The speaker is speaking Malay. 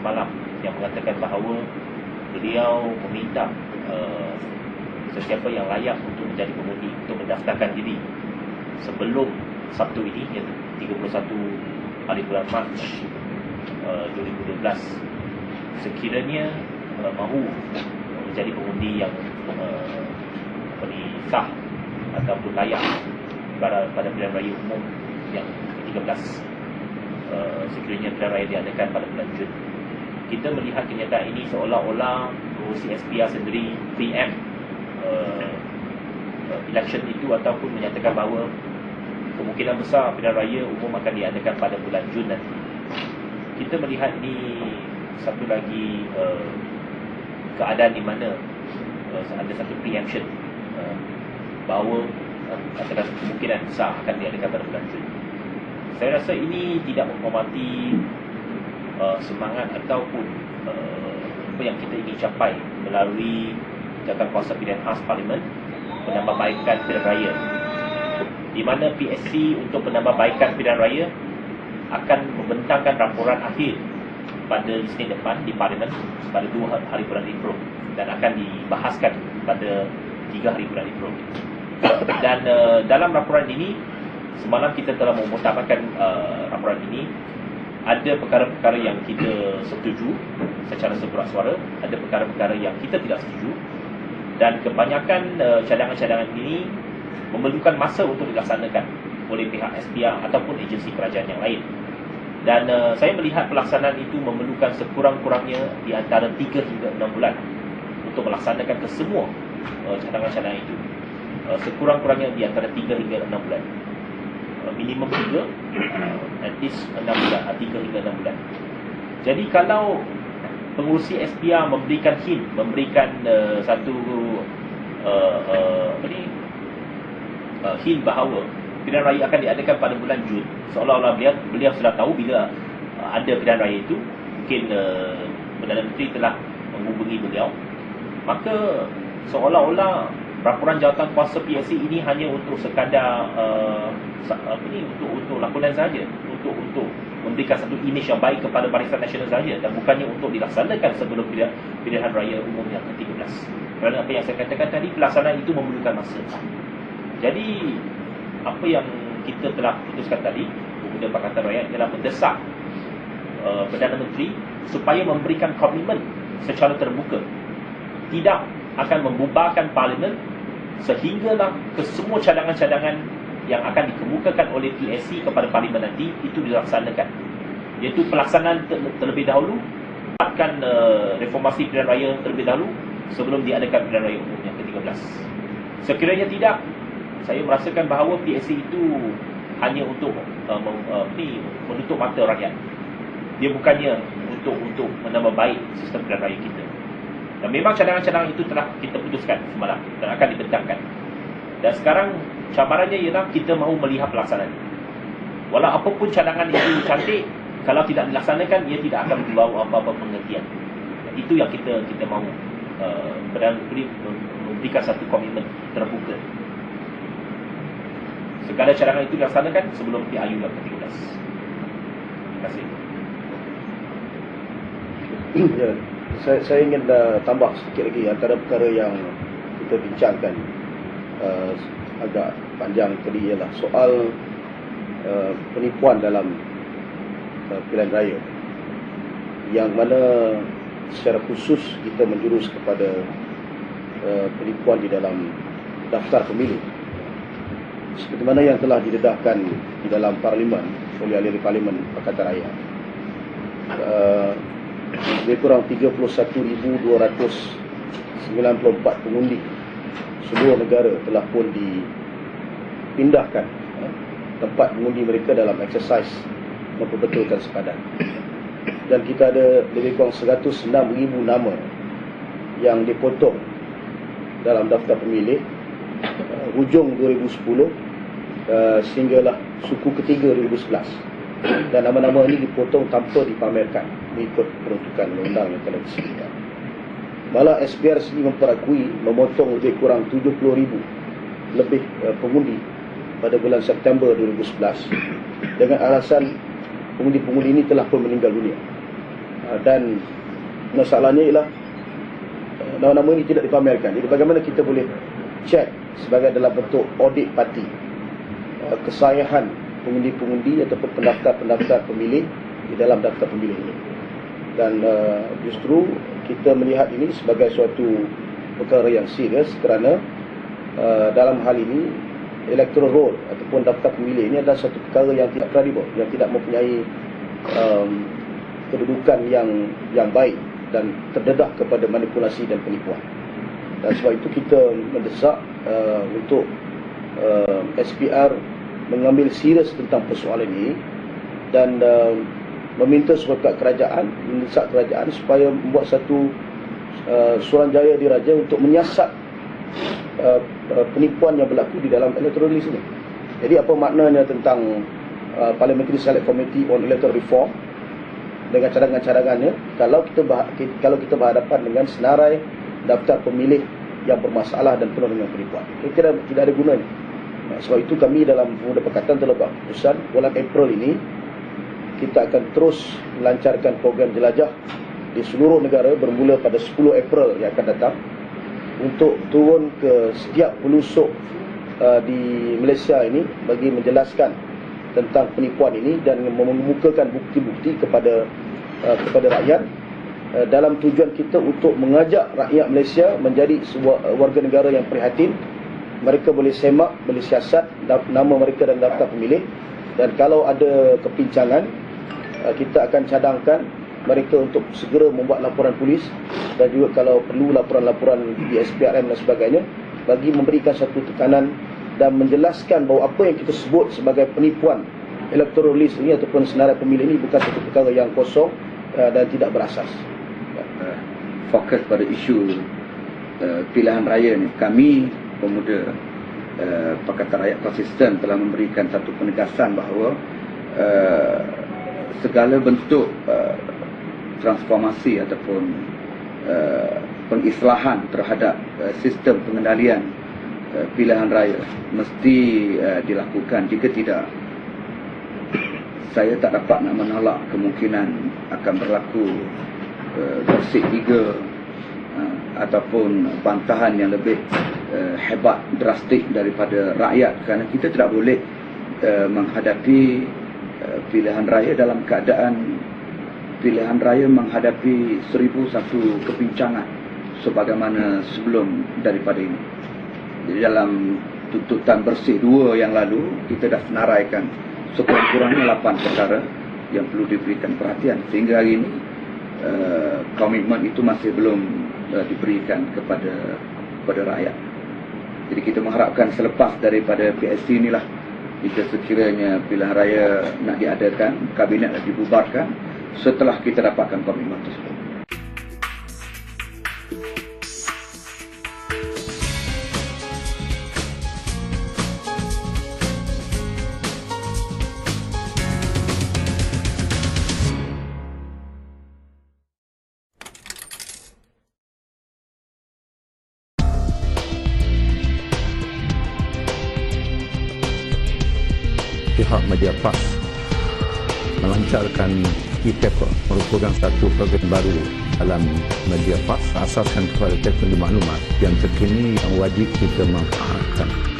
semalam yang mengatakan bahawa beliau meminta sesiapa yang layak untuk menjadi pengundi untuk mendaftarkan diri sebelum Sabtu ini, iaitu 31 hari bulan Mac 2012, sekiranya mahu menjadi pengundi yang sah ataupun layak pada pilihan raya umum yang ke-13, sekiranya pilihan raya diadakan pada bulan Jun. Kita melihat kenyataan ini seolah-olah pengurusi SPR sendiri preempt election itu ataupun menyatakan bahawa kemungkinan besar pilihan raya umum akan diadakan pada bulan Jun nanti. Kita melihat ini satu lagi keadaan di mana ada satu preemption bahawa katakan kemungkinan besar akan diadakan pada bulan Jun. Saya rasa ini tidak menghormati semangat ataupun apa yang kita ingin capai melalui Jawatankuasa Pilihan Khas Parlimen penambahbaikan pilihan raya, di mana PSC untuk penambahbaikan pilihan raya akan membentangkan laporan akhir pada Isnin depan di Parlimen pada 2 hari bulan April dan akan dibahaskan pada 3 hari bulan April. Dan dalam laporan ini, semalam kita telah memutamatkan laporan ini. Ada perkara-perkara yang kita setuju secara sebuah suara, ada perkara-perkara yang kita tidak setuju, dan kebanyakan cadangan-cadangan ini memerlukan masa untuk dilaksanakan oleh pihak SPR ataupun agensi kerajaan yang lain. Dan saya melihat pelaksanaan itu memerlukan sekurang-kurangnya di antara 3 hingga 6 bulan untuk melaksanakan kesemua cadangan-cadangan itu. Sekurang-kurangnya di antara 3 hingga 6 bulan. Minimum 3, at least 6 bulan, 3 hingga 6 bulan. Jadi kalau pengurusi SPR memberikan hint, memberikan satu hint bahawa pilihan raya akan diadakan pada bulan Jun, seolah-olah beliau sudah tahu bila ada pilihan raya itu. Mungkin Perdana Menteri telah menghubungi beliau, maka seolah-olah laporan jawatankuasa PSC ini hanya untuk sekadar untuk lakonan saja, untuk memberikan satu image yang baik kepada Barisan Nasional saja, dan bukannya untuk dilaksanakan sebelum pilihan raya umum yang ke-13. Kerana apa yang saya katakan tadi, pelaksanaan itu memerlukan masa. Jadi apa yang kita telah putuskan tadi, Pemuda Pakatan Rakyat, ialah mendesak Perdana Menteri supaya memberikan komitmen secara terbuka, tidak akan membubarkan Parlimen sehinggalah kesemua cadangan-cadangan yang akan dikemukakan oleh PSC kepada Parlimen nanti itu dilaksanakan, iaitu pelaksanaan terlebih dahulu, buatkan reformasi pilihan raya terlebih dahulu sebelum diadakan pilihan raya umum yang ke-13. Sekiranya tidak, saya merasakan bahawa PSC itu hanya untuk menutup mata rakyat. Dia bukannya untuk menambah baik sistem pilihan raya kita. Dan memang cadangan-cadangan itu telah kita putuskan semalam dan akan dibentangkan. Dan sekarang cabarannya ialah kita mahu melihat pelaksanaan. Walau apapun cadangan itu cantik, kalau tidak dilaksanakan, ia tidak akan membawa apa-apa pengertian. Dan itu yang kita mahu memberikan satu komitmen terbuka. Segala cadangan itu dilaksanakan sebelum PRU yang ke-13. Terima kasih. Ya, saya ingin tambah sedikit lagi antara perkara yang kita bincangkan agak panjang tadi ialah soal penipuan dalam pilihan raya, yang mana secara khusus kita menjurus kepada penipuan di dalam daftar pemilih, seperti mana yang telah didedahkan di dalam Parlimen oleh ahli Parlimen Pakatan Rakyat. Lebih kurang 31,294 pengundi seluruh negara telah pun dipindahkan tempat mengundi mereka dalam eksersis memperbetulkan sepadan. Dan kita ada lebih kurang 106,000 nama yang dipotong dalam daftar pemilih hujung 2010 sehinggalah suku ketiga 2011. Dan nama-nama ini dipotong tanpa dipamerkan mengikut peruntukan undang-undang yang telah disediakan. Malah SPR sendiri memperakui memotong lebih kurang 70,000 lebih pengundi pada bulan September 2011 dengan alasan pengundi-pengundi ini telah pun meninggal dunia. Dan masalahnya ialah nama-nama ini tidak dipamerkan. Jadi bagaimana kita boleh cek sebagai dalam bentuk audit parti kesahihan pengundi-pengundi ataupun pendaftar-pendaftar pemilih di dalam daftar pemilih ini. Dan justru kita melihat ini sebagai suatu perkara yang serius kerana dalam hal ini electoral roll ataupun daftar pemilih ini adalah satu perkara yang tidak kredibel, yang tidak mempunyai kedudukan yang baik dan terdedah kepada manipulasi dan penipuan. Dan sebab itu kita mendesak untuk SPR mengambil serius tentang persoalan ini dan meminta supaya kerajaan, mendesak kerajaan supaya membuat satu suruhanjaya diraja untuk menyiasat penipuan yang berlaku di dalam electoral list ini. Jadi apa maknanya tentang Parliamentary Select Committee on Electoral Reform dengan cadangan-cadangannya kalau kita berhadapan dengan senarai daftar pemilih yang bermasalah dan penuh dengan penipuan. Itu tidak ada gunanya. Sebab itu kami dalam Pemuda Pakatan telah buat keputusan bulan April ini kita akan terus melancarkan program jelajah di seluruh negara bermula pada 10 April yang akan datang untuk turun ke setiap pelosok di Malaysia ini bagi menjelaskan tentang penipuan ini dan mengemukakan bukti-bukti kepada rakyat dalam tujuan kita untuk mengajak rakyat Malaysia menjadi sebuah warga negara yang prihatin. Mereka boleh semak, boleh siasat nama mereka dan daftar pemilih, dan kalau ada kepincangan kita akan cadangkan mereka untuk segera membuat laporan polis dan juga kalau perlu laporan-laporan di SPRM dan sebagainya bagi memberikan satu tekanan dan menjelaskan bahawa apa yang kita sebut sebagai penipuan electoral list ini ataupun senarai pemilih ini bukan satu perkara yang kosong dan tidak berasas. Fokus pada isu pilihan raya ni, kami Pemuda Pakatan Rakyat Konsisten telah memberikan satu penegasan bahawa segala bentuk transformasi ataupun pengislahan terhadap sistem pengendalian pilihan raya mesti dilakukan. Jika tidak, saya tak dapat nak menolak kemungkinan akan berlaku bersih tiga ataupun bantahan yang lebih hebat, drastik daripada rakyat, kerana kita tidak boleh menghadapi pilihan raya dalam keadaan pilihan raya menghadapi 1001 kepincangan sebagaimana sebelum daripada ini. Jadi dalam tuntutan bersih 2 yang lalu kita dah senaraikan sekurang-kurangnya 8 perkara yang perlu diberikan perhatian, sehingga hari ini komitmen itu masih belum diberikan kepada rakyat. Jadi kita mengharapkan selepas daripada PSC inilah, jika sekiranya pilihan raya nak diadakan, kabinet nak dibubarkan setelah kita dapatkan komitmen tersebut. Pihak Mediapas melancarkan e-paper, merupakan satu program baru dalam Mediapas asaskan kepada teknologi maklumat yang terkini yang wajib kita manfaatkan.